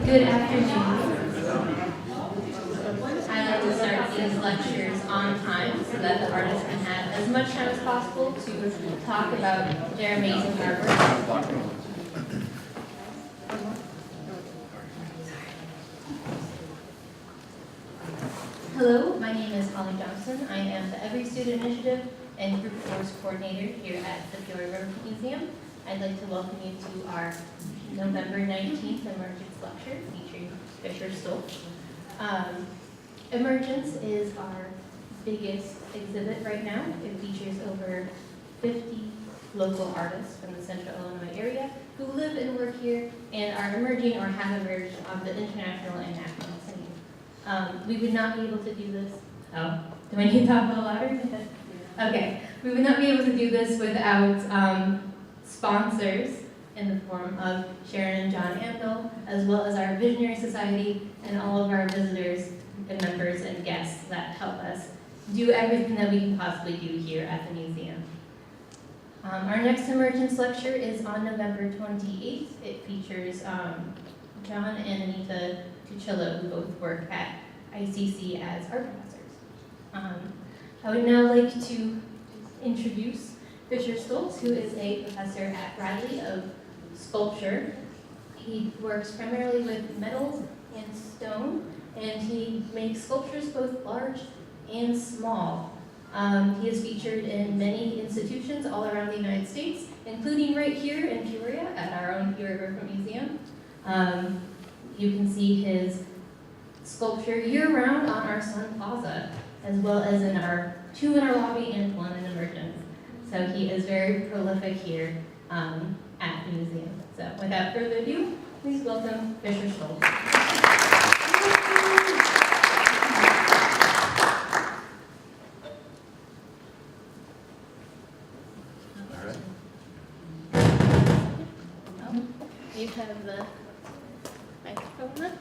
Good afternoon. I like to start these lectures on time so that the artists can have as much time as possible to talk about their amazing artwork. Hello, my name is Holly Johnson. I am the Every Student Initiative and Group Force Coordinator here at the Peoria Riverfront Museum. I'd like to welcome you to our November 19th Emergence lecture featuring Fisher Stolz. Emergence is our biggest exhibit right now. It features over 50 local artists from the central Illinois area who live and work here and are emerging or have emerged on the international and national scene. We would not be able to do this. Oh, do I need to talk a little louder? Okay, we would not be able to do this without sponsors in the form of Sharon and John Amdel, as well as our Visionary Society and all of our visitors and members and guests that help us do everything that we can possibly do here at the museum. Our next Emergence lecture is on November 28th. It features John and Anita Tuccillo, who both work at ICC as art professors. I would now like to introduce Fisher Stolz, who is a professor at Cradle of sculpture. He works primarily with metals and stone, and he makes sculptures both large and small. He is featured in many institutions all around the United States, including right here in Peoria at our own Peoria Riverfront Museum. You can see his sculpture year-round on our Sun Plaza, as well as in two in our lobby and one in Emergence. So he is very prolific here at the museum. So without further ado, please welcome Fisher Stolz. All right. You have the microphone up.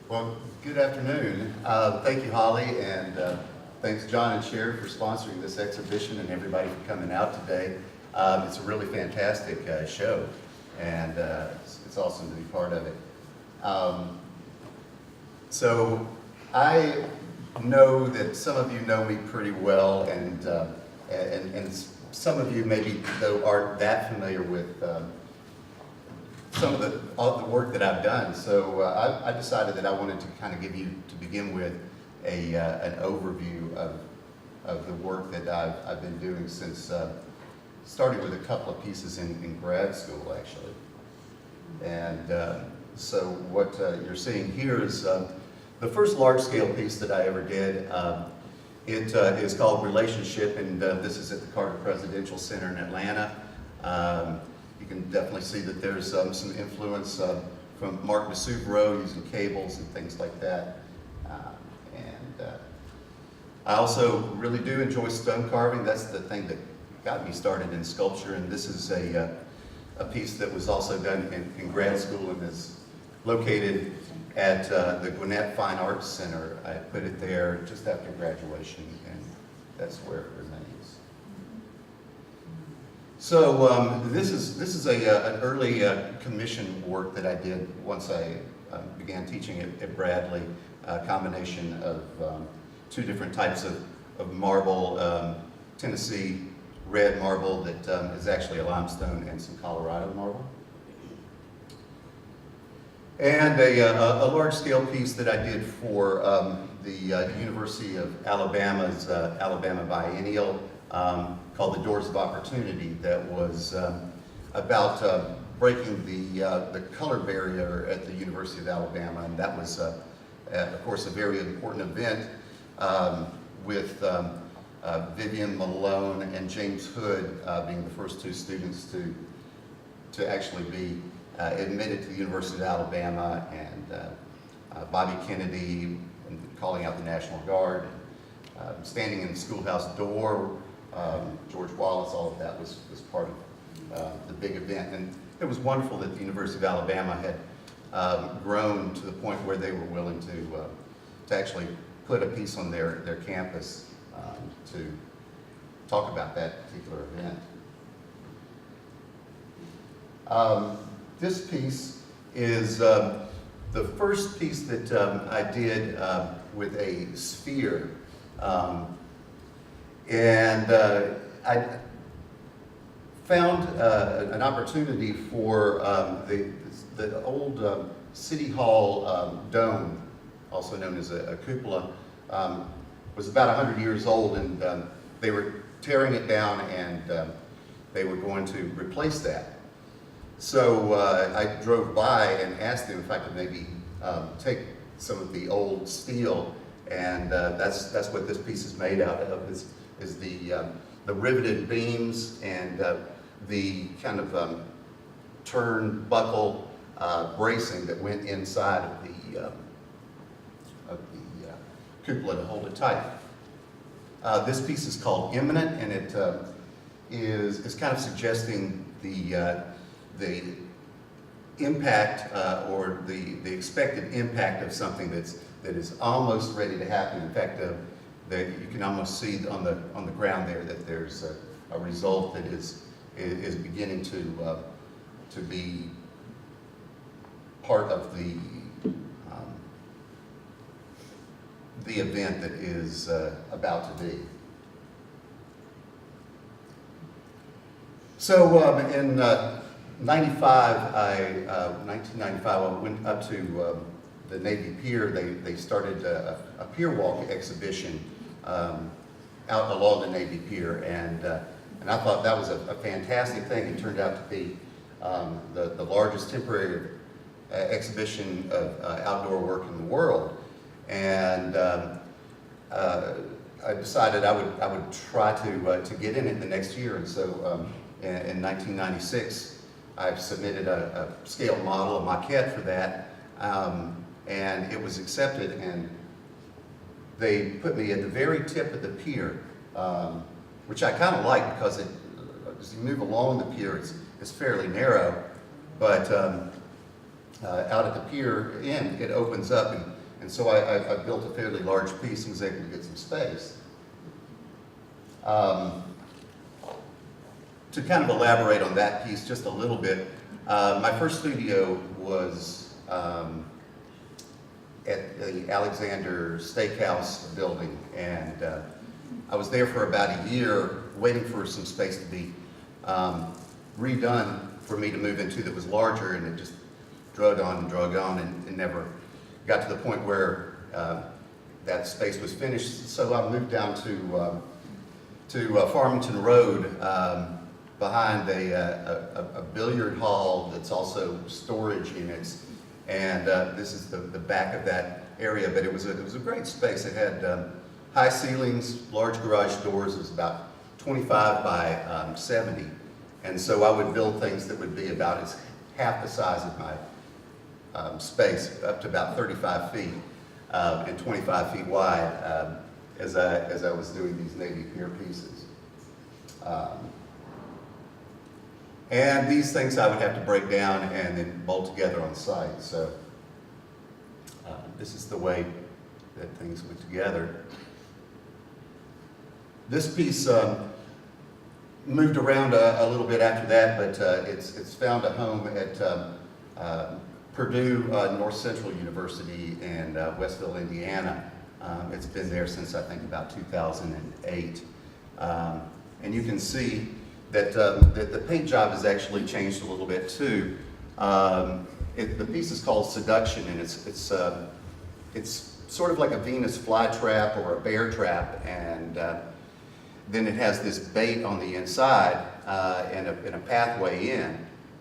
Well, good afternoon. Thank you, Holly, and thanks John and Sharon for sponsoring this exhibition and everybody for coming out today. It's a really fantastic show, and it's awesome to be part of it. So I know that some of you know me pretty well, and some of you maybe though aren't that familiar with some of the work that I've done. So I decided that I wanted to kind of give you, to begin with, an overview of the work that I've been doing since starting with a couple of pieces in grad school, actually. And so what you're seeing here is the first large-scale piece that I ever did. It is called Relationship, and this is at the Carter Presidential Center in Atlanta. You can definitely see that there's some influence from Mark Masuvro using cables and things like that. I also really do enjoy stone carving. That's the thing that got me started in sculpture, and this is a piece that was also done in grad school and is located at the Gwinnett Fine Arts Center. I put it there just after graduation, and that's where it remains. So this is an early commission work that I did once I began teaching at Bradley, a combination of two different types of marble, Tennessee red marble that is actually a limestone, and some Colorado marble. And a large-scale piece that I did for the University of Alabama's Alabama Biennial, called The Doors of Opportunity, that was about breaking the color barrier at the University of Alabama, and that was, of course, a very important event with Vivian Malone and James Hood being the first two students to actually be admitted to the University of Alabama, and Bobby Kennedy calling out the National Guard, standing in the schoolhouse door, George Wallace, all of that was part of the big event. And it was wonderful that the University of Alabama had grown to the point where they were willing to actually put a piece on their campus to talk about that particular event. This piece is the first piece that I did with a sphere. I found an opportunity for the old City Hall dome, also known as a cupola, was about 100 years old, and they were tearing it down, and they were going to replace that. So I drove by and asked them if I could maybe take some of the old steel, and that's what this piece is made out of, is the riveted beams and the kind of turnbuckle bracing that went inside of the cupola to hold it tight. This piece is called Imminent, and it is kind of suggesting the impact or the expected impact of something that is almost ready to happen. In fact, that you can almost see on the ground there that there's a result that is beginning to be part of the event that is about to be. So in 1995, I went up to the Navy Pier. They started a pier walk exhibition out along the Navy Pier, and I thought that was a fantastic thing. It turned out to be the largest temporary exhibition of outdoor work in the world, and I decided I would try to get in it the next year. And so in 1996, I submitted a scale model, a maquette for that, and it was accepted, and they put me at the very tip of the pier, which I kind of like, because as you move along the pier, it's fairly narrow, but out at the pier end, it opens up, and so I built a fairly large piece and was able to get some space. To kind of elaborate on that piece just a little bit, my first studio was at the Alexander Steakhouse building, and I was there for about a year waiting for some space to be redone for me to move into that was larger, and it just drug on and never got to the point where that space was finished. So I moved down to Farmington Road, behind a billiard hall that's also storage units, and this is the back of that area. But it was a great space. It had high ceilings, large garage doors. It was about 25 by 70, and so I would build things that would be about half the size of my space, up to about 35 feet and 25 feet wide, as I was doing these Navy Pier pieces. And these things I would have to break down and then bolt together on site. So this is the way that things went together. This piece moved around a little bit after that, but it's found a home at Purdue North Central University in Westville, Indiana. It's been there since I think about 2008. And you can see that the paint job has actually changed a little bit too. The piece is called Seduction, and it's sort of like a Venus flytrap or a bear trap, and then it has this bait on the inside and a pathway in,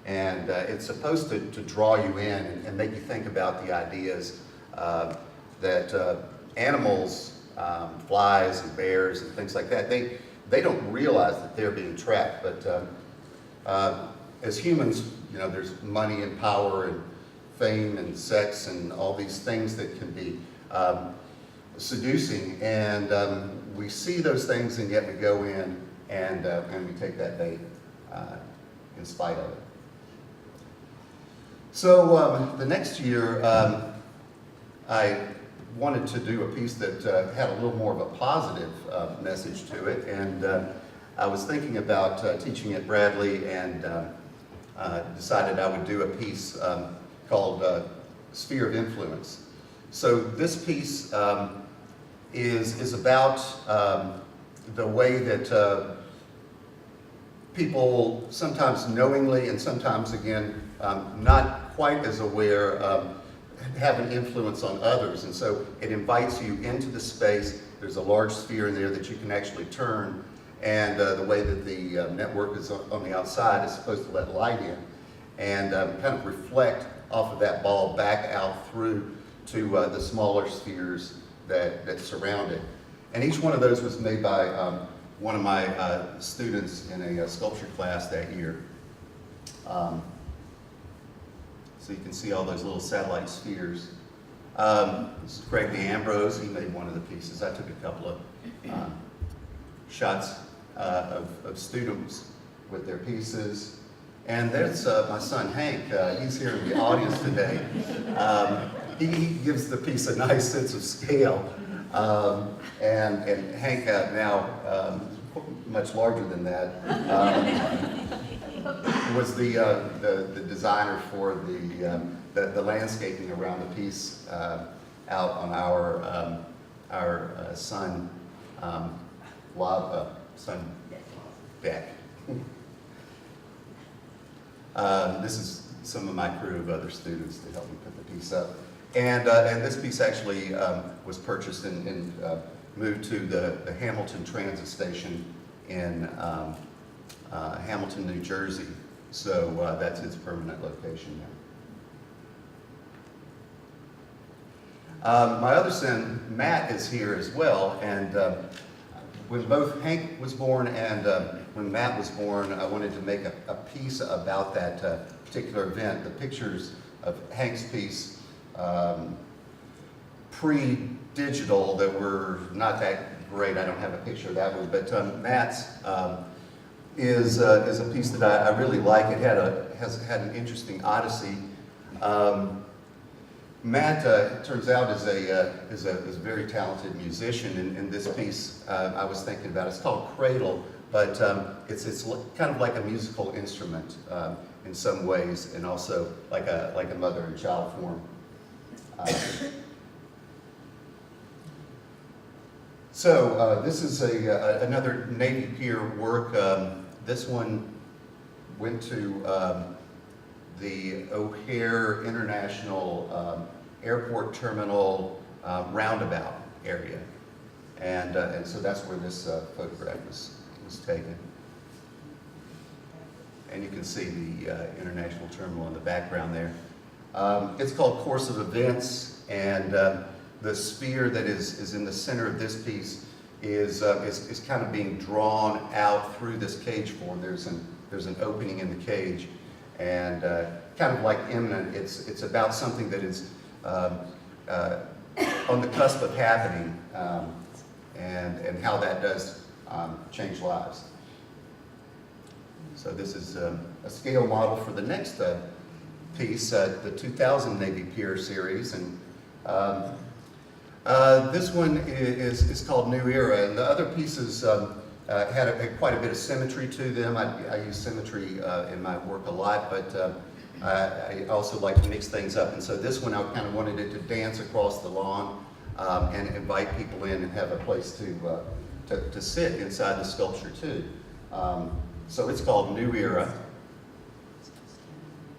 and it's supposed to draw you in and make you think about the ideas that animals, flies and bears and things like that, they don't realize that they're being trapped, but as humans, there's money and power and fame and sex and all these things that can be seducing, and we see those things and yet we go in and we take that bait in spite of it. So the next year, I wanted to do a piece that had a little more of a positive message to it, and I was thinking about teaching at Bradley, and decided I would do a piece called Sphere of Influence. So this piece is about the way that people sometimes knowingly and sometimes again not quite as aware have an influence on others, and so it invites you into the space. There's a large sphere in there that you can actually turn, and the way that the network is on the outside is supposed to let light in and kind of reflect off of that ball back out through to the smaller spheres that surround it. And each one of those was made by one of my students in a sculpture class that year. So you can see all those little satellite spheres. This is Craig DeAmbrose. He made one of the pieces. I took a couple of shots of students with their pieces. And there's my son Hank. He's here in the audience today. He gives the piece a nice sense of scale. And Hank now, much larger than that, was the designer for the landscaping around the piece out on our sun deck. This is some of my crew of other students that helped me put the piece up. And this piece actually was purchased and moved to the Hamilton Transit Station in Hamilton, New Jersey. So that's its permanent location now. My other son, Matt, is here as well. And when both Hank was born and when Matt was born, I wanted to make a piece about that particular event. The pictures of Hank's piece pre-digital that were not that great. I don't have a picture of that one, but Matt's is a piece that I really like. It has had an interesting odyssey. Matt, it turns out, is a very talented musician, and this piece I was thinking about. It's called Cradle, but it's kind of like a musical instrument in some ways, and also like a mother and child form. So this is another Navy Pier work. This one went to the O'Hare International Airport Terminal roundabout area, and so that's where this photograph was taken. And you can see the International Terminal in the background there. It's called Course of Events, and the sphere that is in the center of this piece is kind of being drawn out through this cage form. There's an opening in the cage, and kind of like imminent. It's about something that is on the cusp of happening, and how that does change lives. So this is a scale model for the next piece, the 2000 Navy Pier series, and this one is called New Era, and the other pieces had quite a bit of symmetry to them. I use symmetry in my work a lot, but I also like to mix things up, and so this one I kind of wanted it to dance across the lawn and invite people in and have a place to sit inside the sculpture too. So it's called New Era.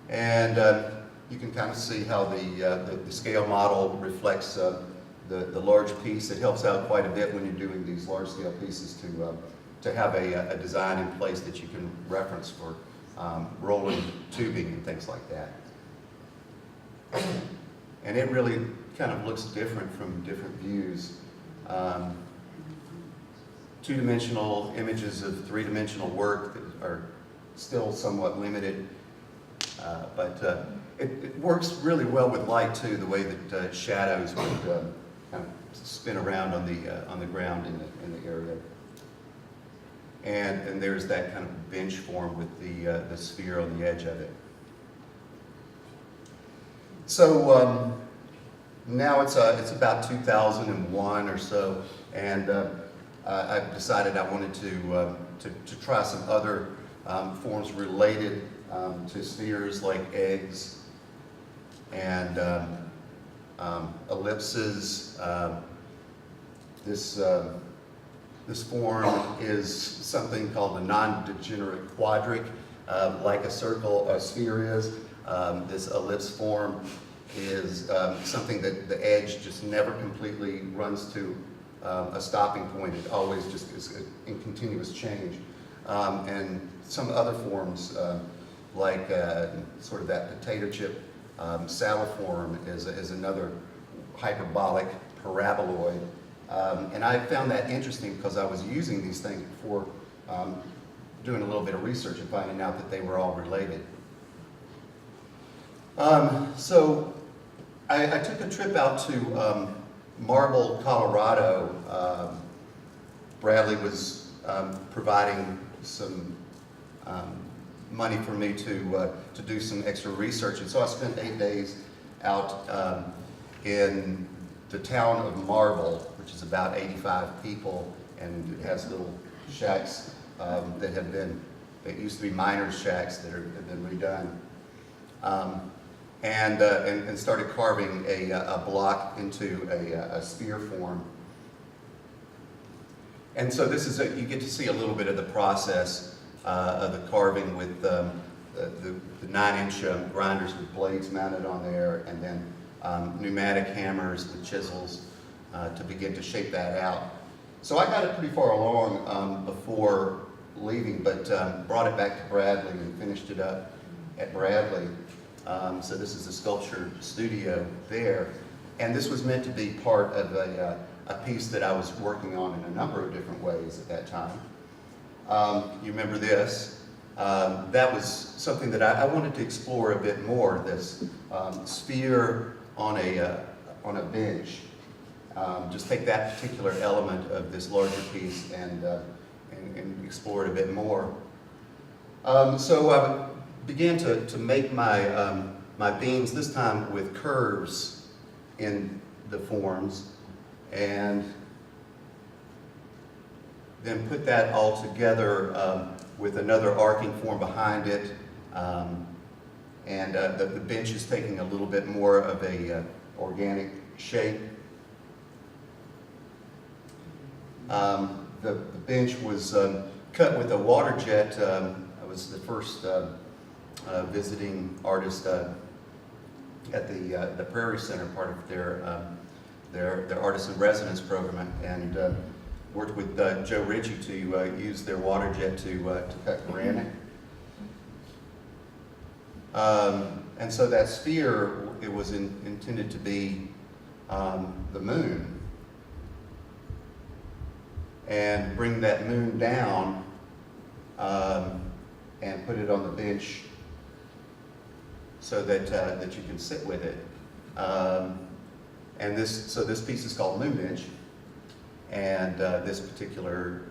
And you can kind of see how the scale model reflects the large piece. It helps out quite a bit when you're doing these large scale pieces to have a design in place that you can reference for rolling tubing and things like that. And it really kind of looks different from different views. Two-dimensional images of three-dimensional work that are still somewhat limited. But it works really well with light too, the way that shadows would kind of spin around on the ground in the area. And there's that kind of bench form with the sphere on the edge of it. So now it's about 2001 or so, and I've decided I wanted to try some other forms related to spheres, like eggs and ellipses. This form is something called a non-degenerate quadric, like a sphere is. This ellipse form is something that the edge just never completely runs to a stopping point. It always just is in continuous change. And some other forms, like sort of that potato chip salad form, is another hyperbolic paraboloid. And I found that interesting because I was using these things before doing a little bit of research and finding out that they were all related. So I took a trip out to Marble, Colorado. Bradley was providing some money for me to do some extra research, and so I spent 8 days out in the town of Marble, which is about 85 people, and it has little shacks that used to be miners' shacks that have been redone. And started carving a block into a sphere form. And so this is you get to see a little bit of the process of the carving with the 9-inch grinders with blades mounted on there, and then pneumatic hammers with chisels to begin to shape that out. So I got it pretty far along before leaving, but brought it back to Bradley and finished it up at Bradley. So this is the sculpture studio there. And this was meant to be part of a piece that I was working on in a number of different ways at that time. You remember this? That was something that I wanted to explore a bit more, this sphere on a bench. Just take that particular element of this larger piece and explore it a bit more. So I began to make my beams, this time with curves in the forms, and then put that all together with another arcing form behind it. And the bench is taking a little bit more of a organic shape. The bench was cut with a water jet. I was the first visiting artist at the Prairie Center, part of their artist in residence program, and worked with Joe Ritchie to use their water jet to cut granite. And so that sphere, it was intended to be the moon, and bring that moon down and put it on the bench so that you can sit with it. And this piece is called Moon Bench, and this particular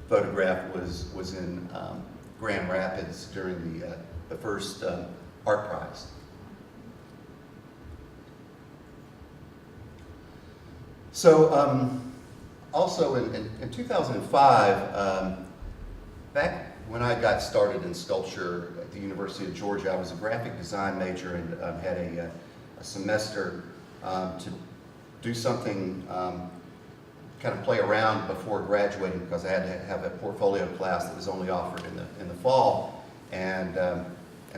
photograph was in Grand Rapids during the first art prize. So also in 2005, back when I got started in sculpture at the University of Georgia, I was a graphic design major and had a semester to do something, kind of play around before graduating, because I had to have a portfolio class that was only offered in the fall. And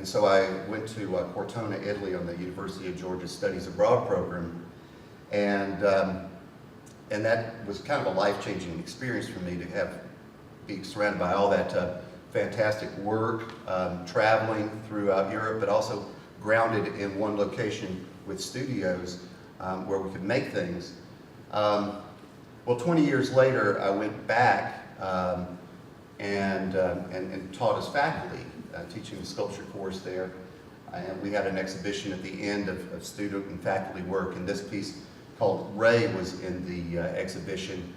so I went to Cortona, Italy on the University of Georgia Studies Abroad program. And that was kind of a life-changing experience for me to be surrounded by all that fantastic work, traveling throughout Europe, but also grounded in one location with studios where we could make things. Well, 20 years later, I went back and taught as faculty, teaching the sculpture course there. And we had an exhibition at the end of student and faculty work, and this piece called Ray was in the exhibition.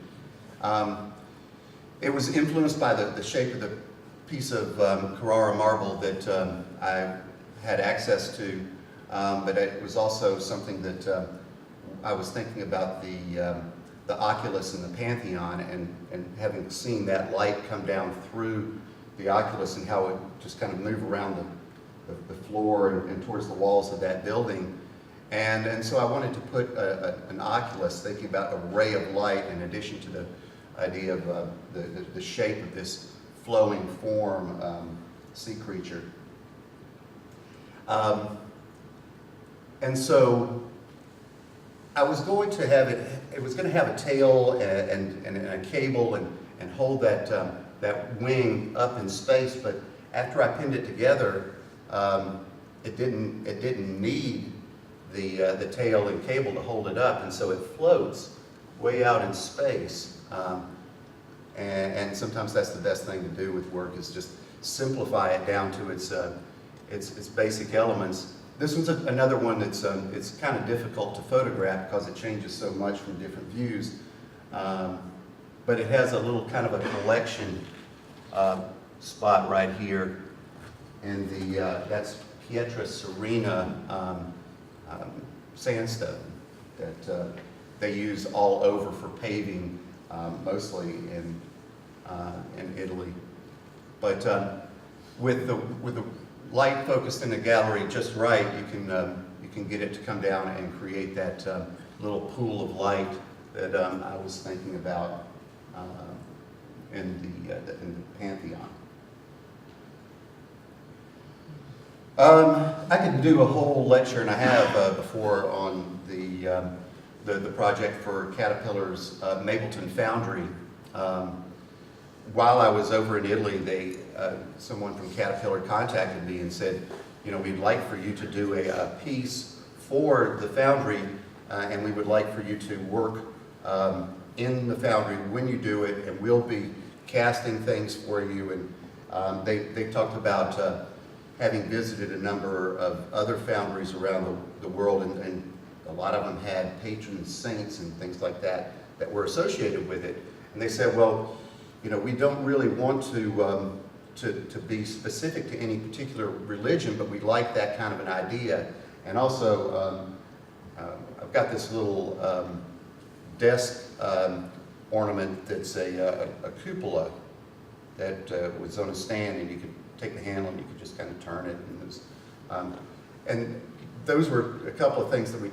It was influenced by the shape of the piece of Carrara marble that I had access to, but it was also something that I was thinking about the oculus in the Pantheon, and having seen that light come down through the oculus and how it just kind of move around the floor and towards the walls of that building. And so I wanted to put an oculus, thinking about a ray of light in addition to the idea of the shape of this flowing form sea creature. And so I was going to have it was going to have a tail and a cable and hold that wing up in space, but after I pinned it together, it didn't need the tail and cable to hold it up, and so it floats way out in space. And sometimes that's the best thing to do with work, is just simplify it down to its basic elements. This one's another one that's it's kind of difficult to photograph because it changes so much from different views. But it has a little kind of a collection spot right here, and that's Pietra Serena sandstone that they use all over for paving, mostly in Italy. But with the light focused in the gallery just right, you can get it to come down and create that little pool of light that I was thinking about in the Pantheon. I could do a whole lecture, and I have before, on the project for Caterpillar's Mapleton Foundry. While I was over in Italy, someone from Caterpillar contacted me and said, you know, we'd like for you to do a piece for the foundry, and we would like for you to work in the foundry when you do it, and we'll be casting things for you. And they talked about having visited a number of other foundries around the world, and a lot of them had patron saints and things like that were associated with it. And they said, well, you know, we don't really want to be specific to any particular religion, but we like that kind of an idea. And also, I've got this little desk ornament that's a cupola that was on a stand, and you could take the handle and you could just kind of turn it. And, and those were a couple of things that we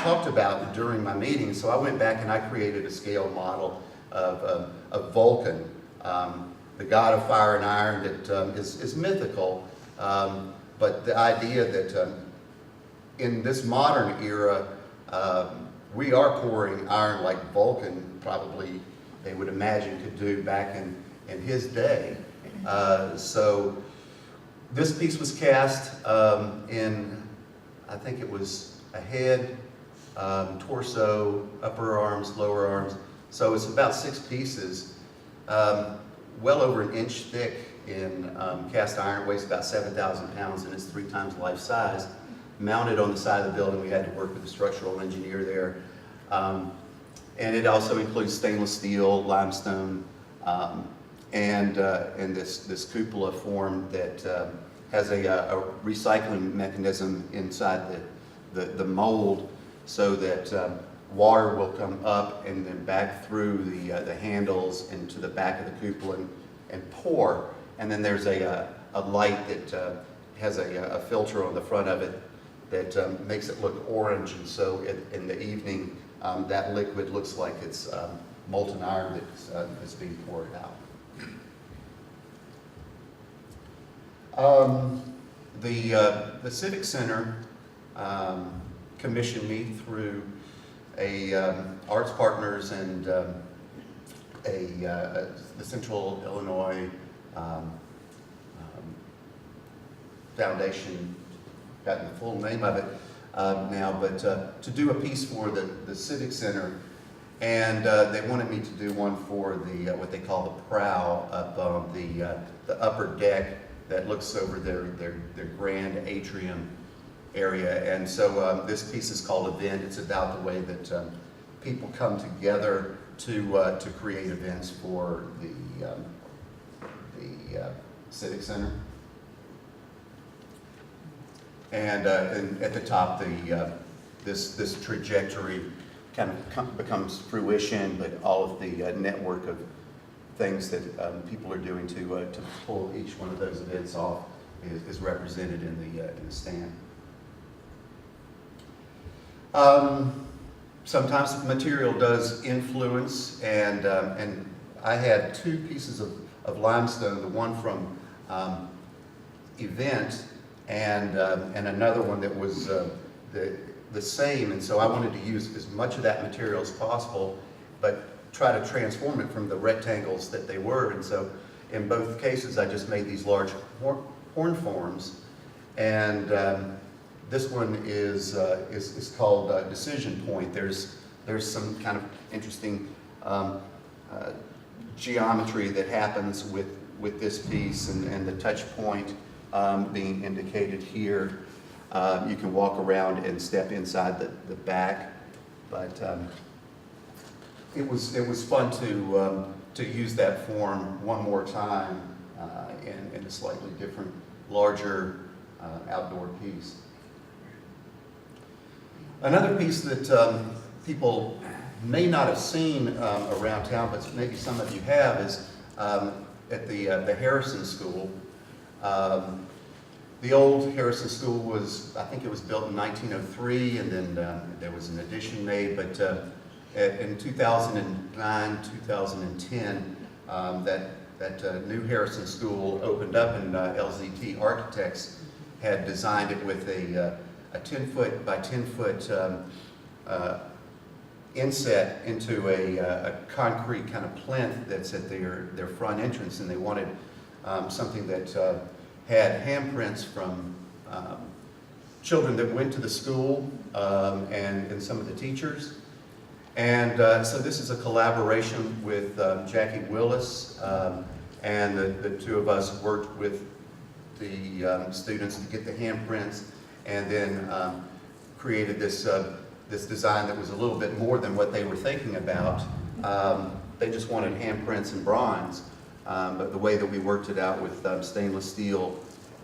talked about during my meeting. So I went back and I created a scale model of Vulcan, the god of fire and iron that is mythical, but the idea that in this modern era, we are pouring iron like Vulcan probably, they would imagine, could do back in his day. So this piece was cast in, I think it was a head, torso, upper arms, lower arms. So it's about 6 pieces, well over an inch thick in cast iron, weighs about 7,000 pounds, and it's 3 times life size. Mounted on the side of the building, we had to work with a structural engineer there. And it also includes stainless steel, limestone, and this cupola form that has a recycling mechanism inside the mold, so that water will come up and then back through the handles into the back of the cupola and pour. And then there's a light that has a filter on the front of it that makes it look orange, and so in the evening that liquid looks like it's molten iron that's being poured out. The Civic Center commissioned me through Arts Partners and the Central Illinois Foundation, gotten the full name of it now, but to do a piece for the Civic Center. And they wanted me to do one for what they call the prow up on the upper deck that looks over their grand atrium area. And so this piece is called Event. It's about the way that people come together to create events for the Civic Center. And at the top, this trajectory kind of becomes fruition, but all of the network of things that people are doing to pull each one of those events off is represented in the stand. Sometimes material does influence, and I had two pieces of limestone, the one from event and another one that was the same, and so I wanted to use as much of that material as possible, but try to transform it from the rectangles that they were. And so in both cases I just made these large horn forms, and this one is called Decision Point. There's some kind of interesting geometry that happens with this piece, and the touch point being indicated here. You can walk around and step inside the back, but it was fun to use that form one more time in a slightly different, larger outdoor piece. Another piece that people may not have seen around town, but maybe some of you have, is at the Harrison School. The old Harrison School was, I think it was built in 1903, and then there was an addition made, but in 2009, 2010, that new Harrison School opened up, and LZT Architects had designed it with a 10-foot by 10-foot inset into a concrete kind of plinth that's at their front entrance, and they wanted something that had handprints from children that went to the school and some of the teachers. And so this is a collaboration with Jackie Willis, and the two of us worked with the students to get the handprints, and then created this design that was a little bit more than what they were thinking about. They just wanted handprints in bronze. But the way that we worked it out with stainless steel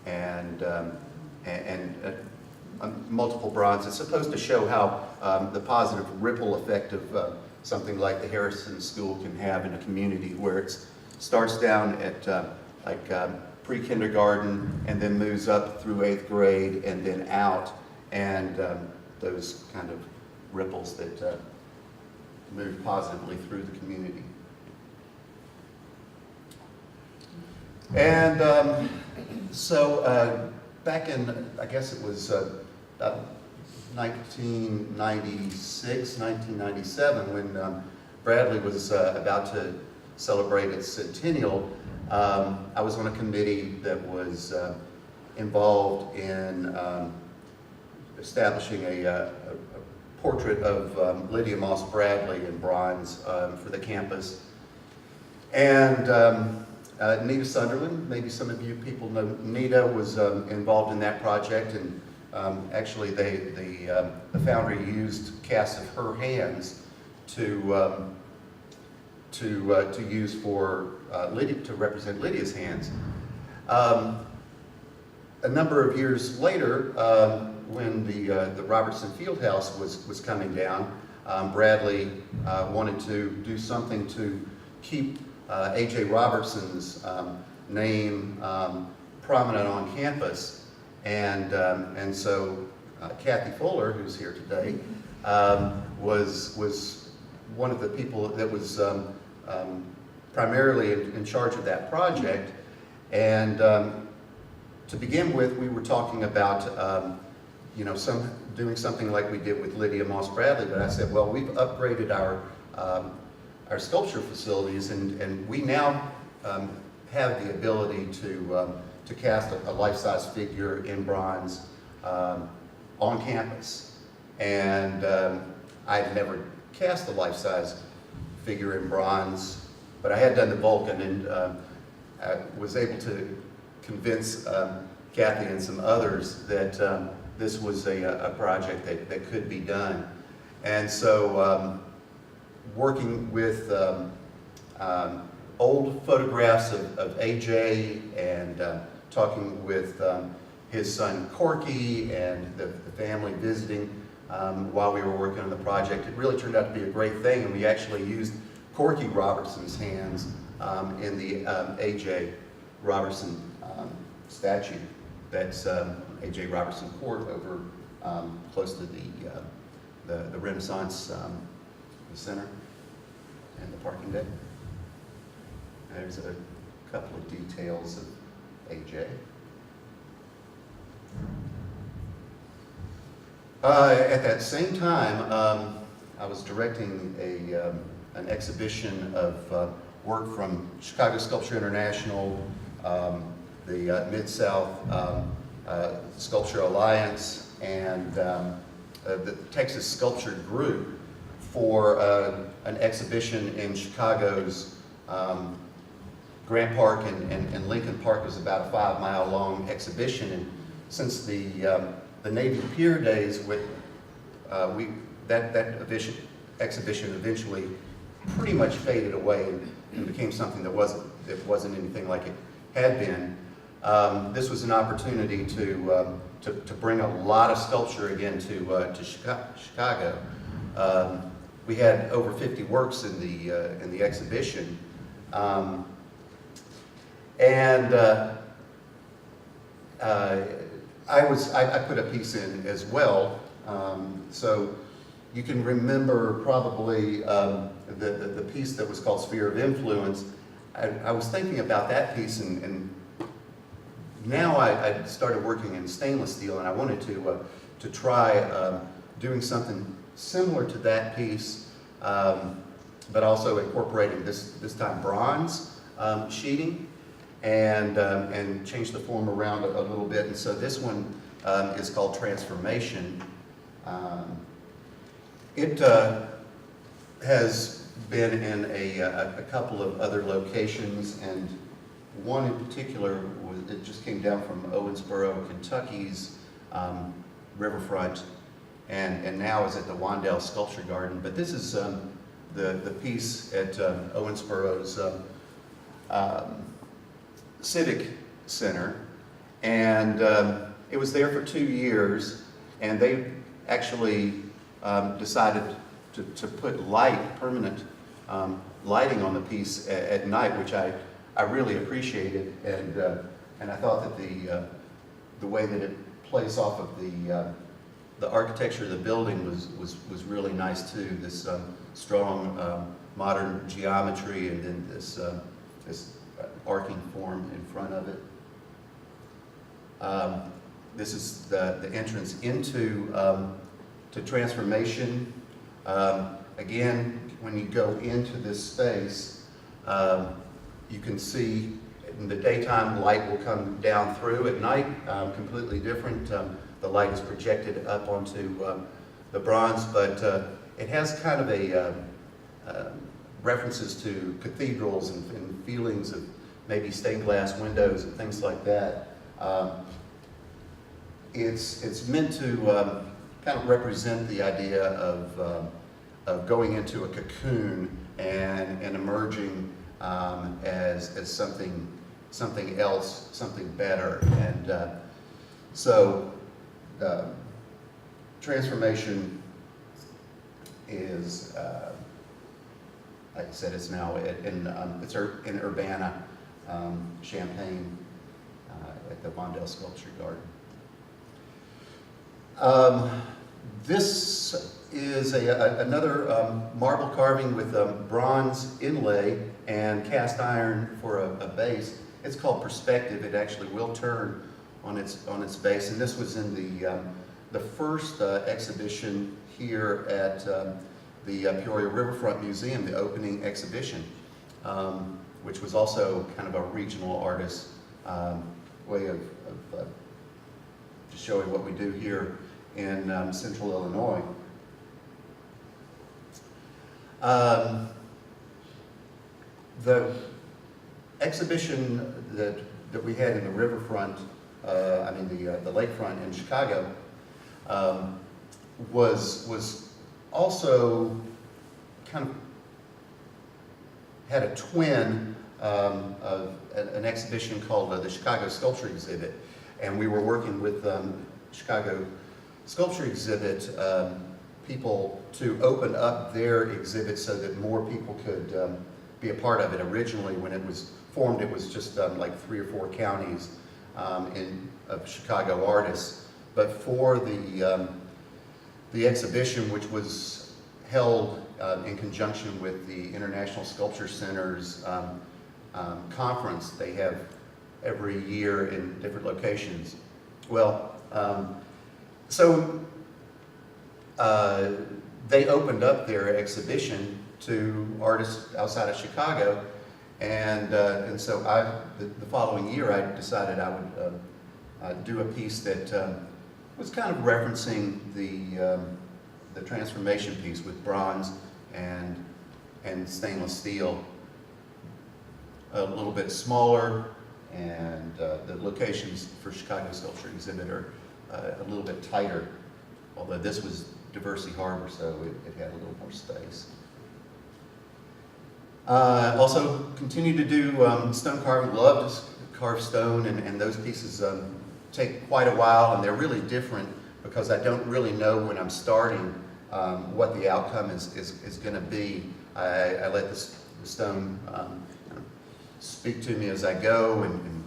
and multiple bronze, it's supposed to show how the positive ripple effect of something like the Harrison School can have in a community, where it starts down at pre-kindergarten and then moves up through 8th grade and then out, and those kind of ripples that move positively through the community. And so back in, I guess it was about 1996, 1997, when Bradley was about to celebrate its centennial, I was on a committee that was involved in establishing a portrait of Lydia Moss Bradley in bronze for the campus. And Nita Sunderland, maybe some of you people know Nita, was involved in that project, and actually the foundry used casts of her hands to use for Lydia, to represent Lydia's hands. A number of years later, when the Robertson Fieldhouse was coming down, Bradley wanted to do something to keep A.J. Robertson's name prominent on campus, and so Kathy Fuller, who's here today, was one of the people that was primarily in charge of that project. And to begin with, we were talking about doing something like we did with Lydia Moss Bradley, but I said, well, we've upgraded our sculpture facilities, and we now have the ability to cast a life-size figure in bronze on campus. And I had never cast a life-size figure in bronze, but I had done the Vulcan, and I was able to convince Kathy and some others that this was a project that could be done. And so working with old photographs of AJ and talking with his son Corky and the family visiting while we were working on the project. It really turned out to be a great thing, and we actually used Corky Robertson's hands in the AJ Robertson statue. That's AJ Robertson Court over close to the Renaissance Center and the parking deck. There's a couple of details of AJ. At that same time, I was directing an exhibition of work from Chicago Sculpture International, the Mid-South Sculpture Alliance, and the Texas Sculpture Group for an exhibition in Chicago's Grant Park and Lincoln Park. Was about a 5-mile long exhibition, and since the Navy Pier days, that exhibition eventually pretty much faded away and became something that wasn't anything like it had been. This was an opportunity to bring a lot of sculpture again to Chicago. We had over 50 works in the exhibition, I put a piece in as well. So you can remember probably the piece that was called Sphere of Influence. I was thinking about that piece, and now I started working in stainless steel, and I wanted to try doing something similar to that piece, but also incorporating this time bronze sheeting, and change the form around a little bit. And so this one is called Transformation. It has been in a couple of other locations, and one in particular, it just came down from Owensboro, Kentucky's Riverfront, and now is at the Wandale Sculpture Garden. But this is the piece at Owensboro's Civic Center, and it was there for 2 years, and they actually decided to put permanent lighting on the piece at night, which I really appreciated, and I thought that the way that it plays off of the architecture of the building was really nice too. This strong modern geometry, and then this arcing form in front of it. This is the entrance into to Transformation. Again, when you go into this space, you can see in the daytime light will come down through. At night, completely different. The light is projected up onto the bronze, but it has kind of a references to cathedrals and feelings of maybe stained glass windows and things like that. It's meant to kind of represent the idea of going into a cocoon and emerging as something else, something better. And so Transformation is, like I said, it's now in Urbana, Champaign, at the Wandale Sculpture Garden. This is another marble carving with bronze inlay and cast iron for a base. It's called Perspective. It actually will turn on its base, and this was in the first exhibition here at the Peoria Riverfront Museum, the opening exhibition, which was also kind of a regional artist way of just showing what we do here in Central Illinois. The exhibition that we had in the Riverfront, the lakefront in Chicago, was also kind of had a twin of an exhibition called the Chicago Sculpture Exhibit, and we were working with Chicago Sculpture Exhibit people to open up their exhibit so that more people could be a part of it. Originally, when it was formed, it was just like 3 or 4 counties of Chicago artists. But for the exhibition, which was held in conjunction with the International Sculpture Center's conference they have every year in different locations. Well, they opened up their exhibition to artists outside of Chicago, and so the following year I decided I would do a piece that was kind of referencing the transformation piece with bronze and stainless steel. A little bit smaller, and the locations for Chicago Sculpture Exhibit are a little bit tighter, although this was Diversity Harbor, so it had a little more space. Also continue to do stone carving. Love to carve stone, and those pieces take quite a while, and they're really different because I don't really know when I'm starting what the outcome is going to be. I let the stone speak to me as I go and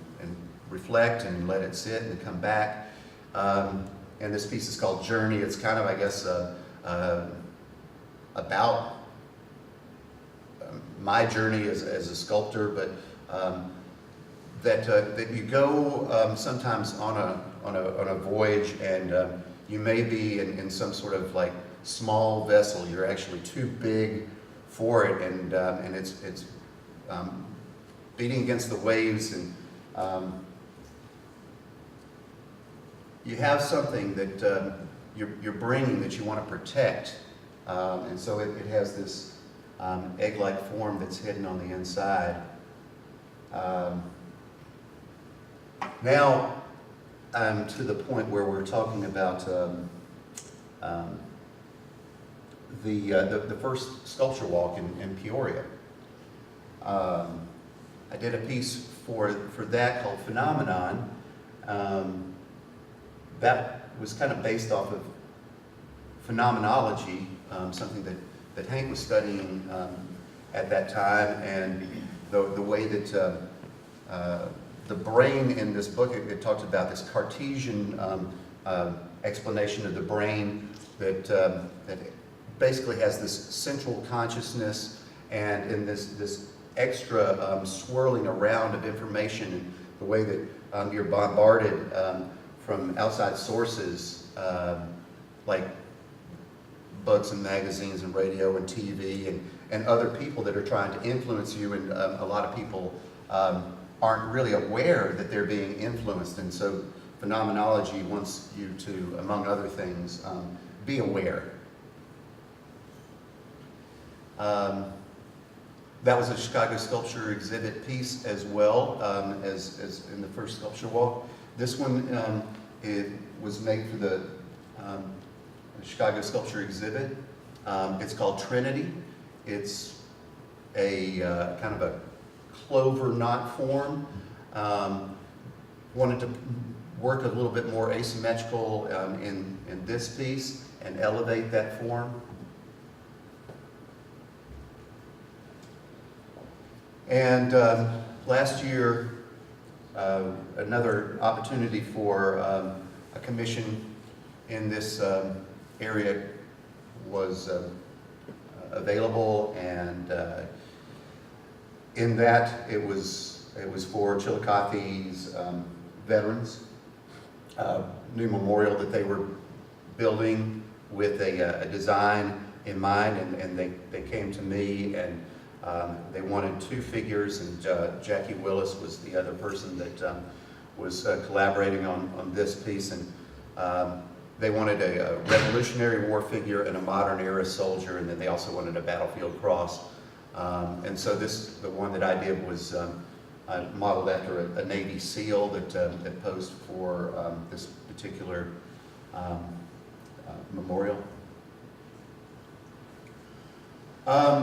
reflect and let it sit and come back. And this piece is called Journey. It's kind of, I guess, about my journey as a sculptor, but that you go sometimes on a voyage, and you may be in some sort of like small vessel. You're actually too big for it, and it's beating against the waves, and you have something that you're bringing that you want to protect, and so it has this egg-like form that's hidden on the inside. Now I'm to the point where we're talking about the first sculpture walk in Peoria. I did a piece for that called Phenomenon. That was kind of based off of phenomenology, something that Hank was studying at that time, and the way that the brain in this book, it talks about this Cartesian explanation of the brain that basically has this central consciousness, and in this extra swirling around of information, and the way that you're bombarded from outside sources like books and magazines and radio and TV and other people that are trying to influence you, and a lot of people aren't really aware that they're being influenced, and so phenomenology wants you to, among other things, be aware. That was a Chicago Sculpture Exhibit piece as well, as in the first sculpture walk. This one it was made for the Chicago Sculpture Exhibit. It's called Trinity. It's a kind of a clover knot form. Wanted to work a little bit more asymmetrical in this piece and elevate that form. And last year, another opportunity for a commission in this area was available, and in that it was for Chillicothe's veterans, new memorial that they were building with a design in mind, and they came to me, and they wanted 2 figures, and Jackie Willis was the other person that was collaborating on this piece, and they wanted a Revolutionary War figure and a modern era soldier, and then they also wanted a battlefield cross. And so the one that I did was modeled after a Navy SEAL that posed for this particular memorial.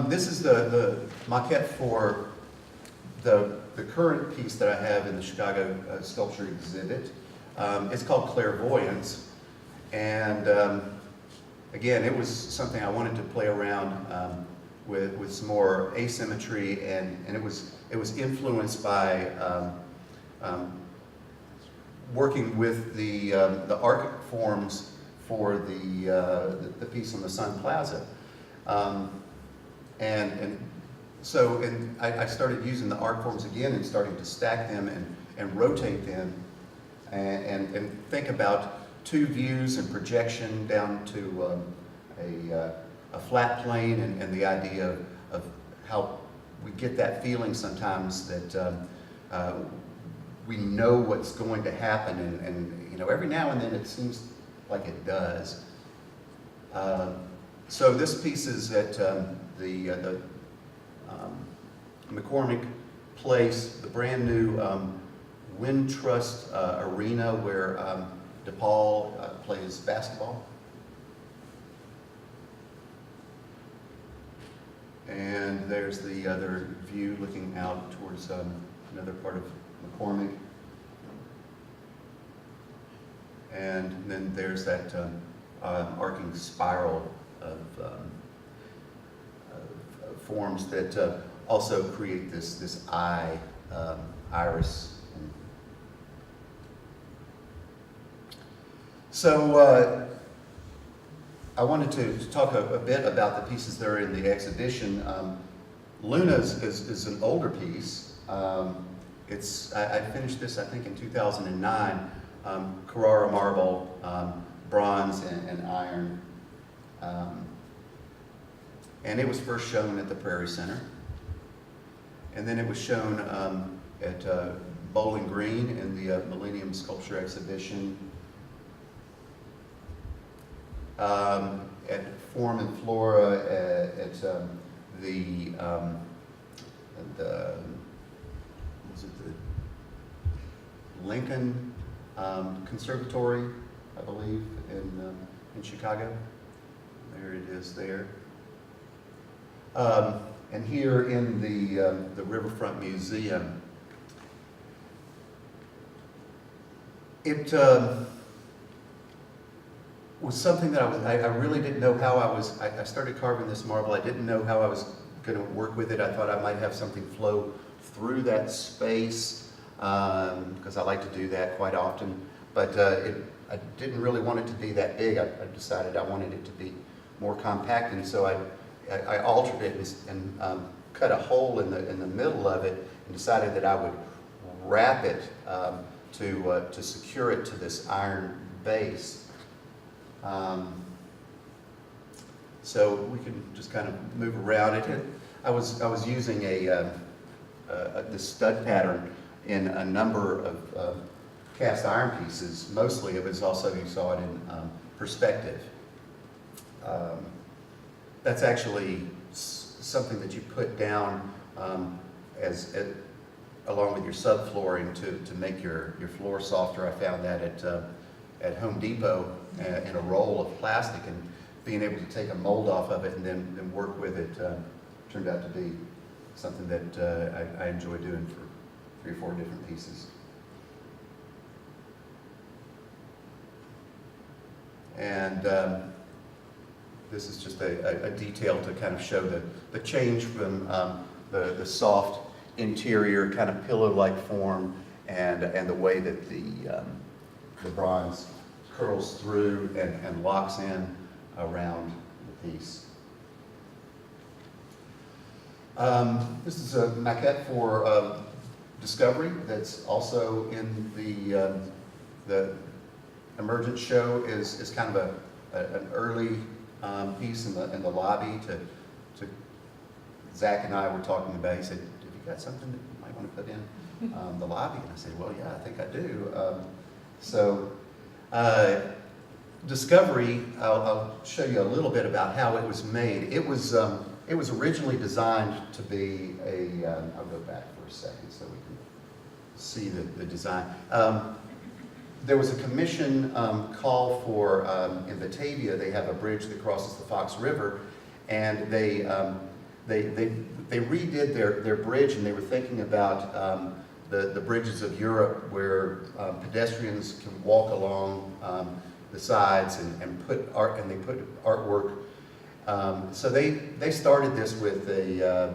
This is the maquette for the current piece that I have in the Chicago Sculpture Exhibit. It's called Clairvoyance, and again, it was something I wanted to play around with some more asymmetry, and it was influenced by working with the arc forms for the piece on the Sun Plaza. So I started using the arc forms again and starting to stack them and rotate them and think about two views and projection down to a flat plane, and the idea of how we get that feeling sometimes that we know what's going to happen, and you know, every now and then it seems like it does. So this piece is at the McCormick Place, the brand new Wintrust Arena where DePaul plays basketball. And there's the other view looking out towards another part of McCormick. And then there's that arcing spiral of forms that also create this eye, iris. So I wanted to talk a bit about the pieces that are in the exhibition. Luna is an older piece. I finished this, I think, in 2009. Carrara marble, bronze, and iron. And it was first shown at the Prairie Center. And then it was shown at Bowling Green in the Millennium Sculpture Exhibition. At Form and Flora at the Lincoln Conservatory, I believe, in Chicago. There it is there. And here in the Riverfront Museum, it was something that I really didn't know how I started carving this marble. I didn't know how I was going to work with it. I thought I might have something flow through that space, because I like to do that quite often. But I didn't really want it to be that big. I decided I wanted it to be more compact, and so I altered it and cut a hole in the middle of it, and decided that I would wrap it to secure it to this iron base. So we can just kind of move around it. I was using this stud pattern in a number of cast iron pieces. Mostly it was also, you saw it in perspective. That's actually something that you put down along with your subflooring to make your floor softer. I found that at Home Depot in a roll of plastic, and being able to take a mold off of it and then work with it turned out to be something that I enjoy doing for 3 or 4 different pieces. And this is just a detail to kind of show the change from the soft interior kind of pillow-like form and the way that the bronze curls through and locks in around the piece. This is a maquette for Discovery that's also in the Emergence show. Is kind of an early piece in the lobby. To Zach and I were talking about. He said, "Have you got something that you might want to put in the lobby?" And I said, "Well, yeah, I think I do." Discovery, I'll show you a little bit about how it was made. It was originally designed to be I'll go back for a second so we can see the design. There was a commission call for, in Batavia, they have a bridge that crosses the Fox River, and they they redid their bridge, and they were thinking about the bridges of Europe where pedestrians can walk along the sides and put art, and they put artwork. So they started this with a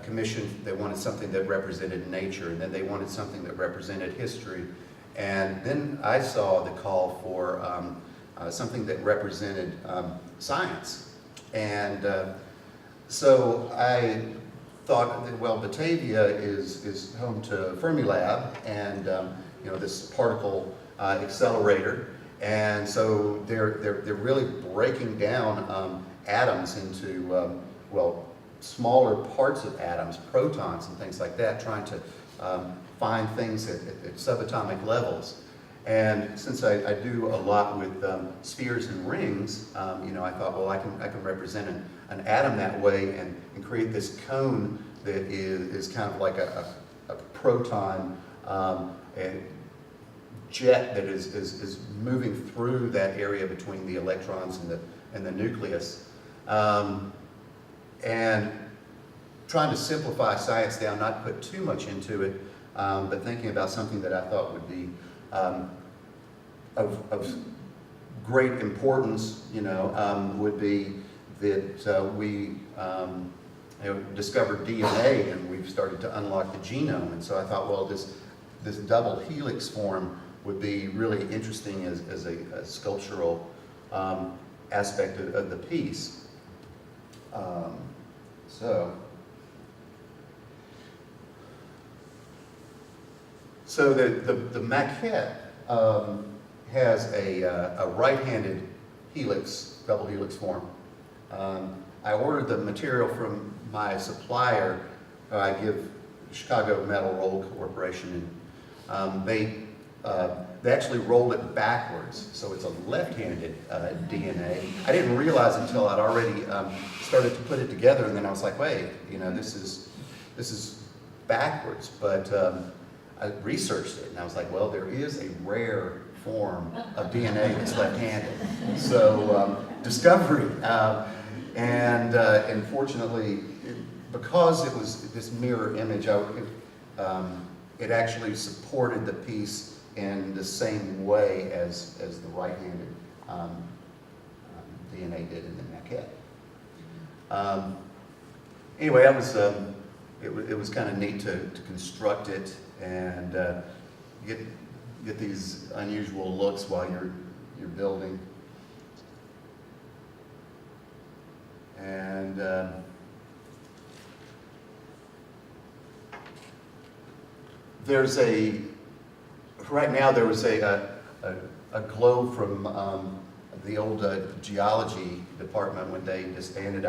commission. They wanted something that represented nature, and then they wanted something that represented history. And then I saw the call for something that represented science. And so I thought that, well, Batavia is home to Fermilab and this particle accelerator, and so they're really breaking down atoms into smaller parts of atoms, protons and things like that, trying to find things at subatomic levels. And since I do a lot with spheres and rings, I thought, well, I can represent an atom that way and create this cone that is kind of like a proton and jet that is moving through that area between the electrons and the nucleus. And trying to simplify science down, not put too much into it, but thinking about something that I thought would be of great importance, would be that we discovered DNA, and we've started to unlock the genome. And so I thought, well, this double helix form would be really interesting as a sculptural aspect of the piece. So the maquette has a right-handed helix, double helix form. I ordered the material from my supplier. I give Chicago Metal Roll Corporation, and they actually rolled it backwards, so it's a left-handed DNA. I didn't realize until I'd already started to put it together, and then I was like, wait, this is backwards. But I researched it, and I was like, well, there is a rare form of DNA that's left-handed. So discovery, and fortunately, because it was this mirror image, it actually supported the piece in the same way as the right-handed DNA did in the maquette. Anyway, that was it was kind of neat to construct it and get these unusual looks while you're building. And right now there was a globe from the old geology department when they disbanded.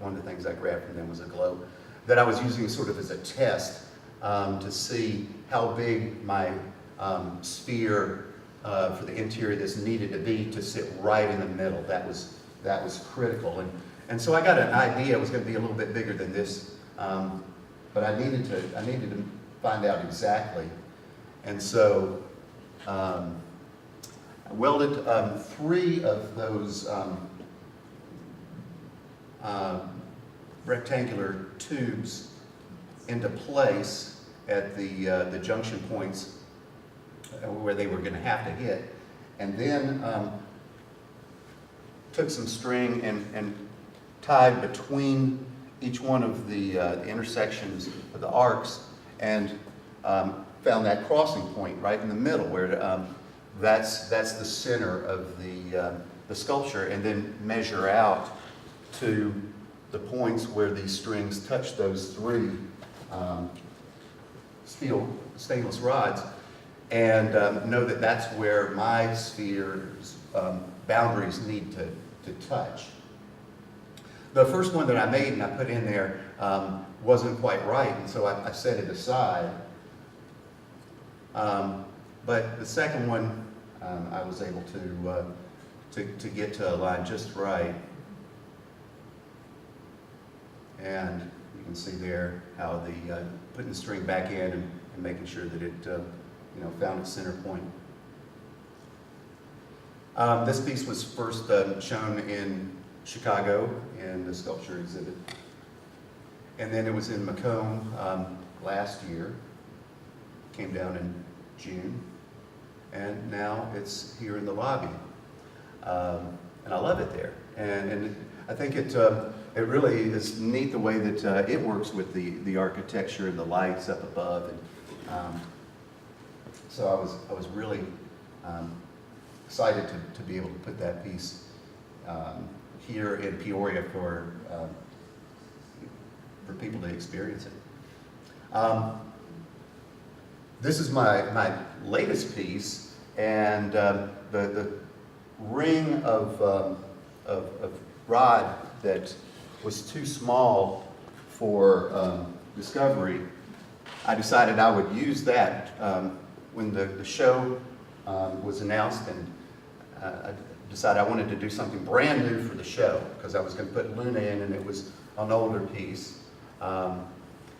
One of the things I grabbed from them was a globe that I was using sort of as a test to see how big my sphere for the interior of this needed to be to sit right in the middle. That was critical. And so I got an idea it was going to be a little bit bigger than this, but I needed to find out exactly. And so I welded 3 of those rectangular tubes into place at the junction points where they were going to have to hit, and then took some string and tied between each one of the intersections of the arcs, and found that crossing point right in the middle where that's the center of the sculpture, and then measure out to the points where these strings touch those 3 stainless rods, and know that that's where my sphere's boundaries need to touch. The first one that I made and I put in there wasn't quite right, and so I set it aside. But the second one, I was able to get to align just right. And you can see there how the putting the string back in and making sure that it found its center point. This piece was first shown in Chicago in the sculpture exhibit. And then it was in Macomb last year, came down in June, and now it's here in the lobby. And I love it there. And I think it really is neat the way that it works with the architecture and the lights up above. And so I was really excited to be able to put that piece here in Peoria for people to experience it. This is my latest piece, and the ring of rod that was too small for Discovery. I decided I would use that when the show was announced, and I decided I wanted to do something brand new for the show because I was going to put Luna in, and it was an older piece.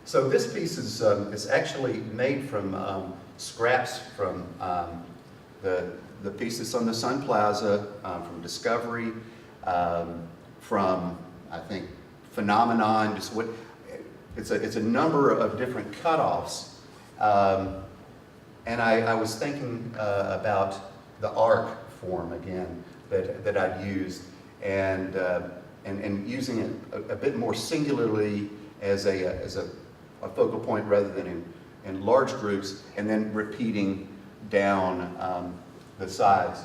So this piece is actually made from scraps from the pieces on the Sun Plaza, from Discovery, from, I think, Phenomenon. Just what it's a number of different cutoffs, and I was thinking about the arc form again that I'd used, and using it a bit more singularly as a focal point rather than in large groups, and then repeating down the sides.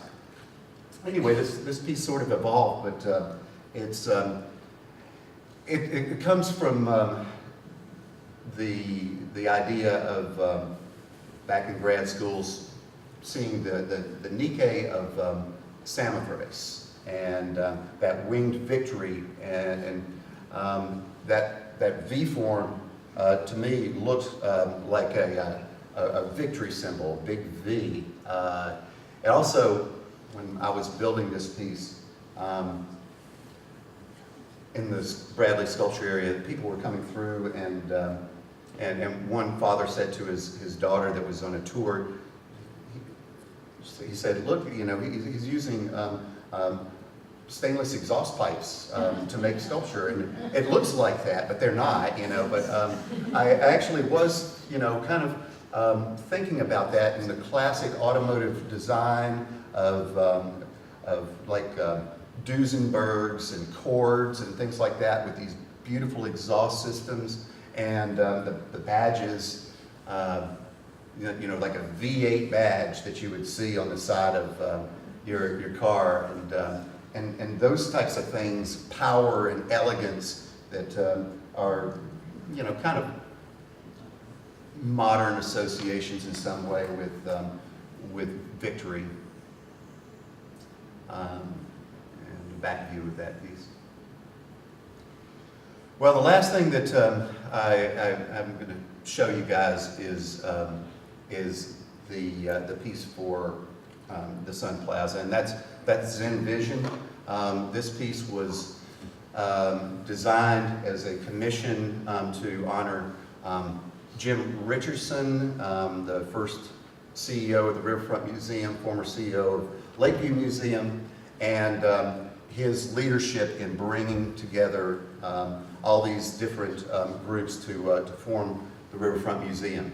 Anyway, this piece sort of evolved, but it comes from the idea of back in grad schools seeing the Nike of Samothrace and that winged victory, and that V form to me looked like a victory symbol, big V. And also, when I was building this piece, in this Bradley sculpture area, people were coming through, and one father said to his daughter that was on a tour, he said, "Look, you know, he's using stainless exhaust pipes to make sculpture, and it looks like that, but they're not, you know." But I actually was, you know, kind of thinking about that in the classic automotive design of like Duesenbergs and Cords and things like that, with these beautiful exhaust systems, and the badges, you know, like a V8 badge that you would see on the side of your car, and those types of things, power and elegance that are, you know, kind of modern associations in some way with victory. And a back view of that piece. Well, the last thing that I'm going to show you guys is the piece for the Sun Plaza, and that's Zen Vision. This piece was designed as a commission to honor Jim Richardson, the first CEO of the Riverfront Museum, former CEO of Lakeview Museum, and his leadership in bringing together all these different groups to form the Riverfront Museum.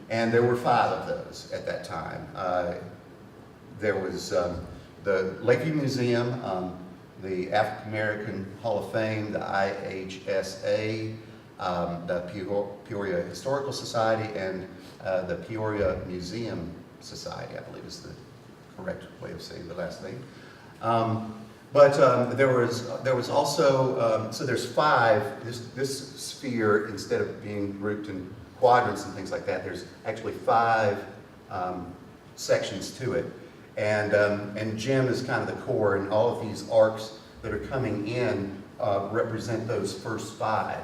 And there were 5 of those at that time. There was the Lakeview Museum, the African American Hall of Fame, the IHSA, the Peoria Historical Society, and the Peoria Museum Society, I believe is the correct way of saying the last name. But there was also, so there's 5, this sphere, instead of being grouped in quadrants and things like that, there's actually 5 sections to it. And Jim is kind of the core, and all of these arcs that are coming in represent those first 5.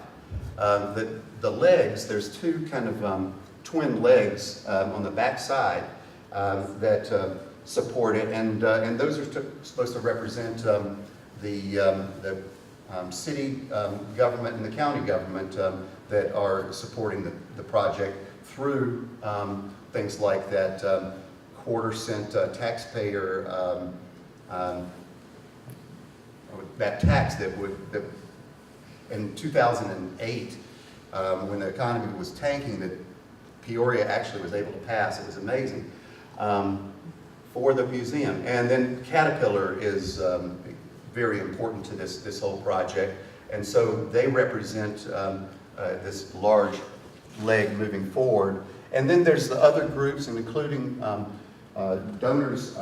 The legs, there's 2 kind of twin legs on the back side that support it, and those are supposed to represent the city government and the county government that are supporting the project through things like that quarter-cent taxpayer, that tax that in 2008, when the economy was tanking, that Peoria actually was able to pass. It was amazing for the museum. And then Caterpillar is very important to this whole project. And so they represent this large leg moving forward. And then there's the other groups, and including donors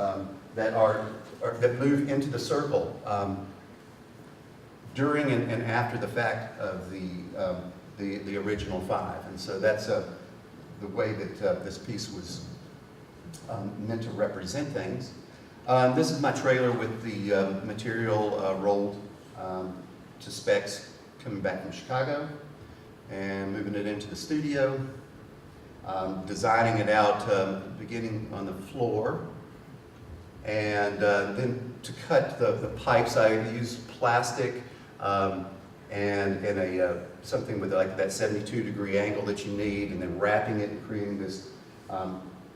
that move into the circle during and after the fact of the original 5. And so that's the way that this piece was meant to represent things. This is my trailer with the material rolled to specs coming back from Chicago and moving it into the studio, designing it out beginning on the floor, and then to cut the pipes I used plastic and a something with like that 72-degree angle that you need, and then wrapping it and creating this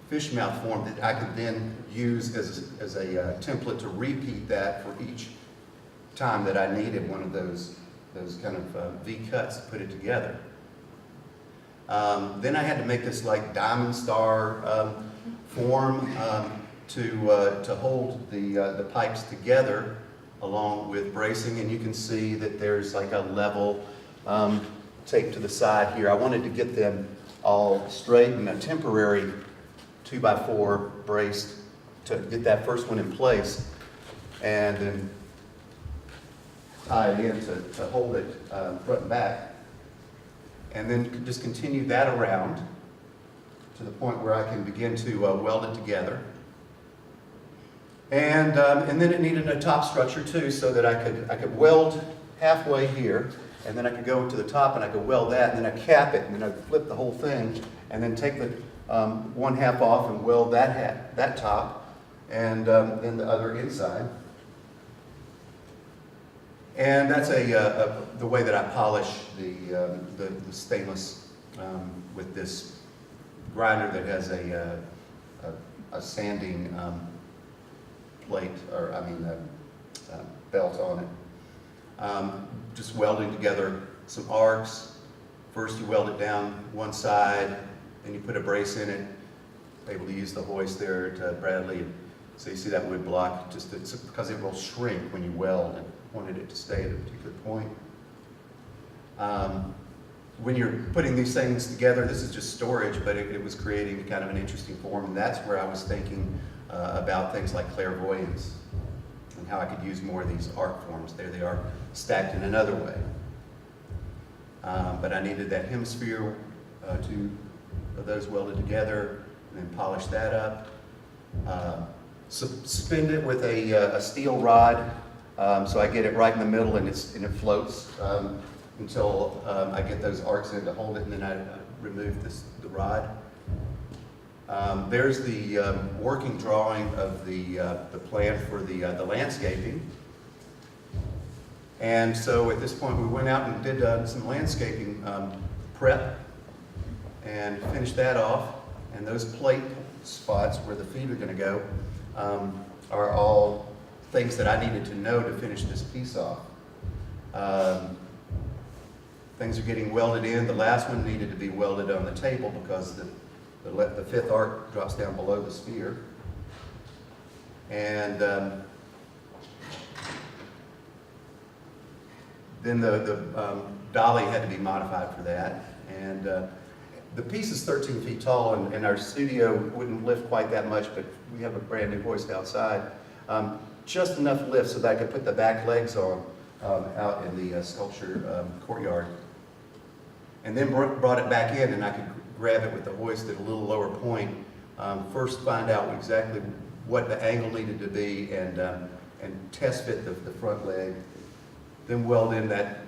fish mouth form that I could then use as a template to repeat that for each time that I needed one of those kind of V-cuts to put it together. Then I had to make this like diamond star form to hold the pipes together along with bracing, and you can see that there's like a level tape to the side here. I wanted to get them all straight and a temporary 2x4 braced to get that first one in place, and then tie it in to hold it front and back, and then just continue that around to the point where I can begin to weld it together. And then it needed a top structure too, so that I could weld halfway here, and then I could go to the top and I could weld that, and then I cap it, and then I flip the whole thing, and then take the one half off and weld that top, and then the other inside. And that's the way that I polish the stainless with this grinder that has a sanding plate, or belt on it. Just welding together some arcs. First you weld it down one side, then you put a brace in it, able to use the hoist there to Bradley. So you see that wood block, it's because it will shrink when you weld, and wanted it to stay at a particular point. When you're putting these things together, this is just storage, but it was creating kind of an interesting form, and that's where I was thinking about things like clairvoyance and how I could use more of these arc forms. There they are, stacked in another way. But I needed that hemisphere, 2 of those welded together, and then polish that up. Suspend it with a steel rod, so I get it right in the middle, and it floats until I get those arcs in to hold it, and then I remove the rod. There's the working drawing of the plan for the landscaping. And so at this point we went out and did some landscaping prep and finished that off. And those plate spots where the feet are going to go are all things that I needed to know to finish this piece off. Things are getting welded in. The last one needed to be welded on the table because the 5th arc drops down below the sphere. And then the dolly had to be modified for that. And the piece is 13 feet tall, and our studio wouldn't lift quite that much, but we have a brand new hoist outside. Just enough lift so that I could put the back legs on out in the sculpture courtyard. And then brought it back in, and I could grab it with the hoist at a little lower point. First find out exactly what the angle needed to be, and test fit the front leg. Then weld in that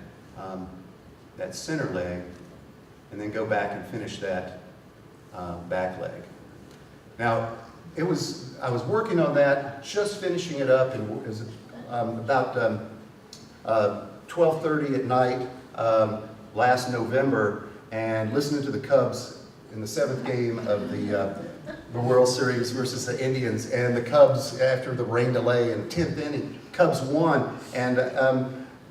center leg, and then go back and finish that back leg. Now, I was working on that, just finishing it up, and it was about 12:30 at night last November, and listening to the Cubs in the 7th game of the World Series versus the Indians, and the Cubs, after the rain delay in 10th inning, Cubs won, and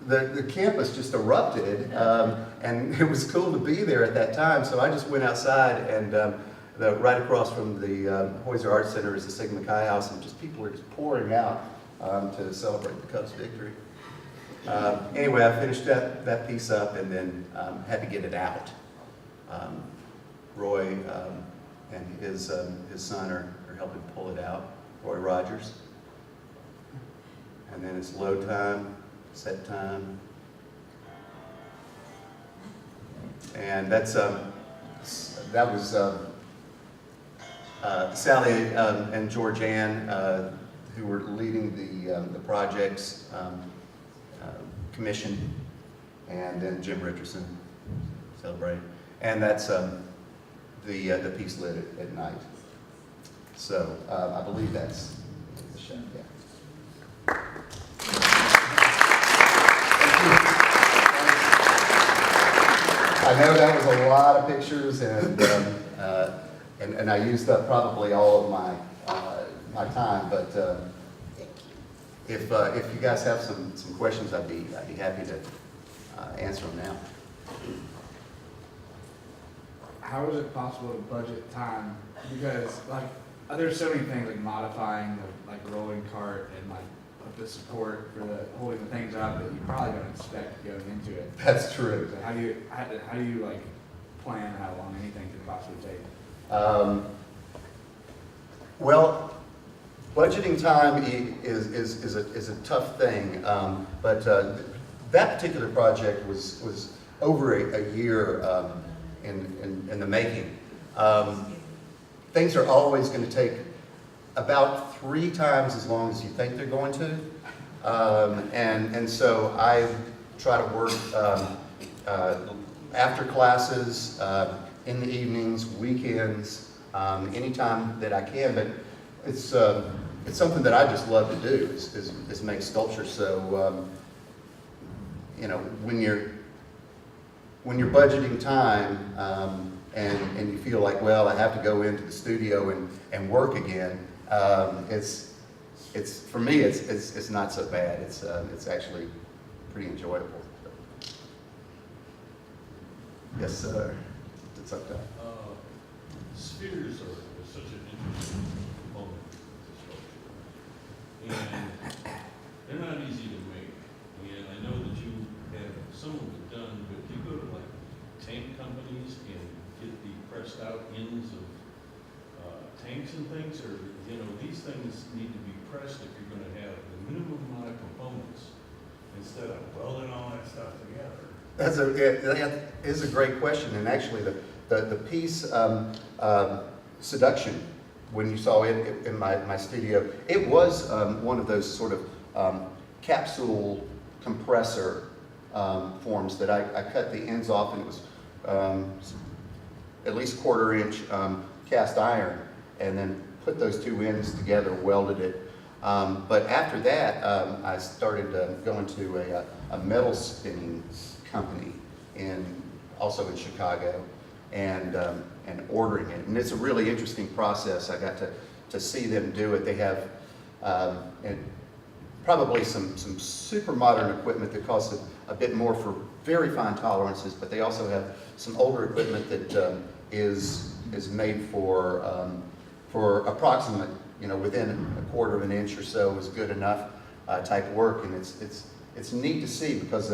the campus just erupted, and it was cool to be there at that time. So I just went outside, and right across from the Hoyser Art Center is the Sigma Chi House, and just people were just pouring out to celebrate the Cubs' victory. Anyway, I finished that piece up, and then had to get it out. Roy and his son are helping pull it out. Roy Rogers. And then it's load time, set time. And that was Sally and Georgianne, who were leading the project's commission, and then Jim Richardson celebrated. And that's the piece lit at night. So I believe that's the show. Yeah. I know that was a lot of pictures, and I used up probably all of my time. But if you guys have some questions, I'd be happy to answer them now. How is it possible to budget time? Because there's so many things like modifying the rolling cart and the support for holding the things up that you probably don't expect going into it. That's true. So how do you plan how long anything could possibly take? Well, budgeting time is a tough thing, but that particular project was over a year in the making. Things are always going to take about 3 times as long as you think they're going to, and so I try to work after classes, in the evenings, weekends, anytime that I can. But it's something that I just love to do is make sculpture. So you know, when you're budgeting time and you feel like, well, I have to go into the studio and work again, it's for me it's not so bad. It's actually pretty enjoyable. Yes, sir. It's up there. Spheres are such an interesting component to sculpture, and they're not easy to make. And I know that you have some of it done, but you go to like tank companies and get the pressed out ends of tanks and things, or these things need to be pressed if you're going to have the minimum amount of components instead of welding all that stuff together. That is a great question, and actually the piece Seduction, when you saw it in my studio, it was one of those sort of capsule compressor forms that I cut the ends off, and it was at least 1/4 inch cast iron, and then put those 2 ends together, welded it. But after that, I started going to a metal spinning company also in Chicago, and ordering it. And it's a really interesting process. I got to see them do it. They have probably some super modern equipment that costs a bit more for very fine tolerances, but they also have some older equipment that is made for approximate, within 1/4 inch or so is good enough type work. And it's neat to see, because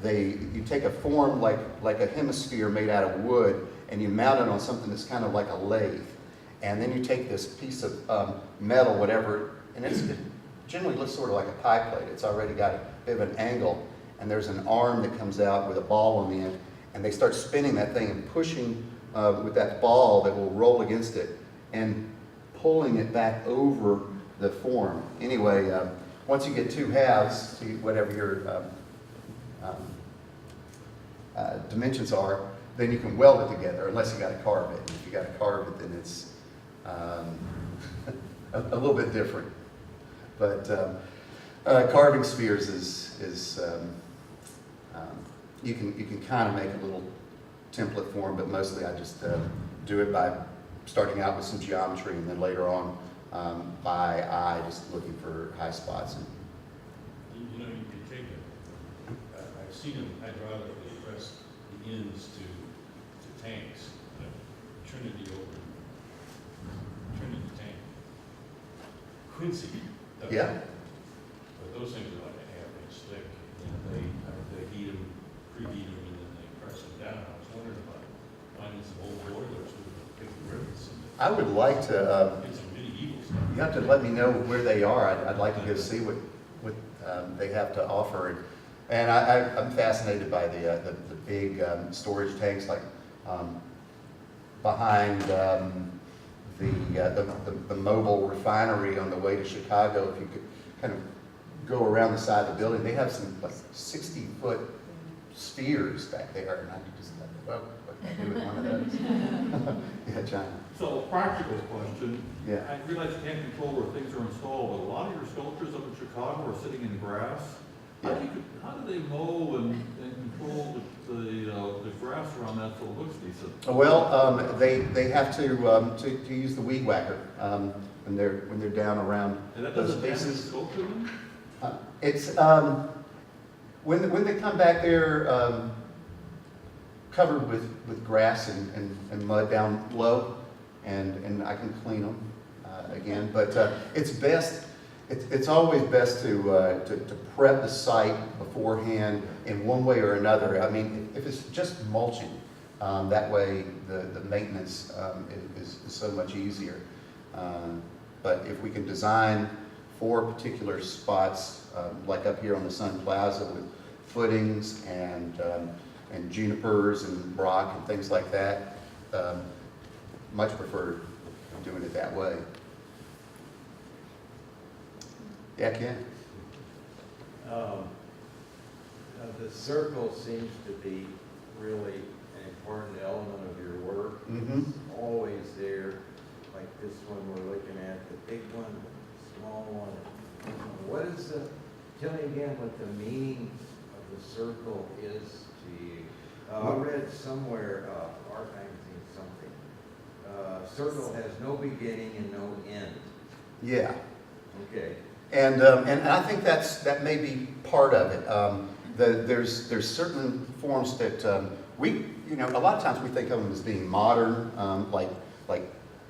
you take a form like a hemisphere made out of wood, and you mount it on something that's kind of like a lathe, and then you take this piece of metal, whatever, and it generally looks sort of like a pie plate. It's already got a bit of an angle, and there's an arm that comes out with a ball on the end, and they start spinning that thing and pushing with that ball that will roll against it and pulling it back over the form. Anyway, once you get 2 halves to whatever your dimensions are, then you can weld it together, unless you got to carve it. If you got to carve it, then it's a little bit different. But carving spheres is you can kind of make a little template form, but mostly I just do it by starting out with some geometry, and then later on by eye, just looking for high spots. You could take seen them hydraulically press the ends to tanks, Trinity over, Trinity tank. Quincy does. Yeah. But those things are like a half-inch thick, and they heat them, preheat them, and then they press them down. I was wondering about finding some old boilers with big rivets. I would like to, Get some medieval stuff. you have to let me know where they are. I'd like to go see what they have to offer. And I'm fascinated by the big storage tanks, like behind the mobile refinery on the way to Chicago. If you could kind of go around the side of the building, they have some like 60-foot spheres back there, and I could just like, well, what can I do with one of those? Yeah, John. So, a practical question. Yeah. I realize you can't control where things are installed, but a lot of your sculptures up in Chicago are sitting in grass. How do they mow and control the grass around that so it looks decent? Well, they have to use the weed whacker when they're down around And that those doesn't damage the spaces. sculpture then? It's when they come back, they're covered with grass and mud down low, and I can clean them again. But it's best. It's always best to prep the site beforehand in one way or another. I mean, if it's just mulching, that way the maintenance is so much easier. But if we can design for particular spots, like up here on the Sun Plaza with footings and junipers and rock and things like that, much prefer doing it that way. Yeah, Ken? The circle seems to be really an important element of your work. Mm-hmm. It's always there, like this one we're looking at, the big one, the small one. What is tell me again what the meaning of the circle is to you. I read somewhere, art magazine something, circle has no beginning and no end. Yeah. Okay. And I think that may be part of it. There's certain forms that a lot of times we think of them as being modern, like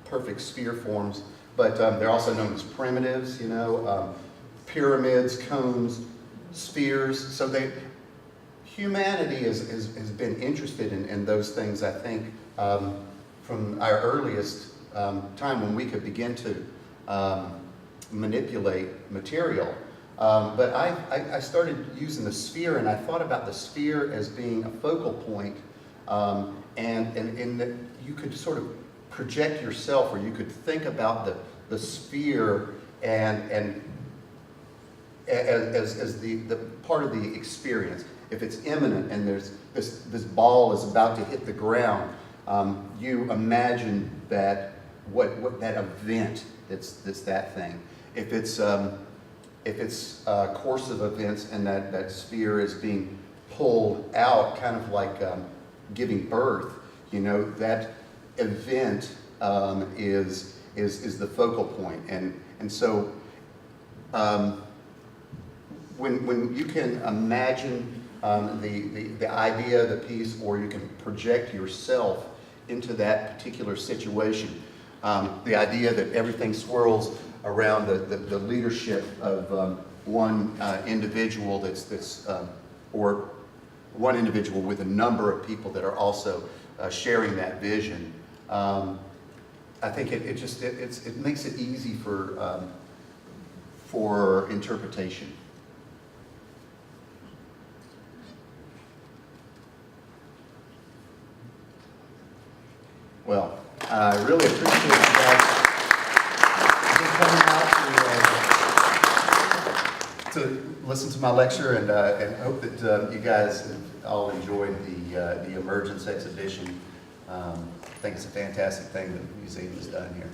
perfect sphere forms, but they're also known as primitives, pyramids, cones, spheres. So humanity has been interested in those things, I think, from our earliest time when we could begin to manipulate material. But I started using the sphere, and I thought about the sphere as being a focal point, and in that you could sort of project yourself, or you could think about the sphere and as the part of the experience. If it's imminent and there's this ball is about to hit the ground, you imagine that what that event that's that thing. If it's a course of events and that sphere is being pulled out, kind of like giving birth, that event is the focal point. And so when you can imagine the idea, the piece, or you can project yourself into that particular situation, the idea that everything swirls around the leadership of one individual or one individual with a number of people that are also sharing that vision. I think it makes it easy for interpretation. Well, I really appreciate you guys coming out to listen to my lecture, and hope that you guys all enjoyed the Emergence exhibition. I think it's a fantastic thing that the museum has done here.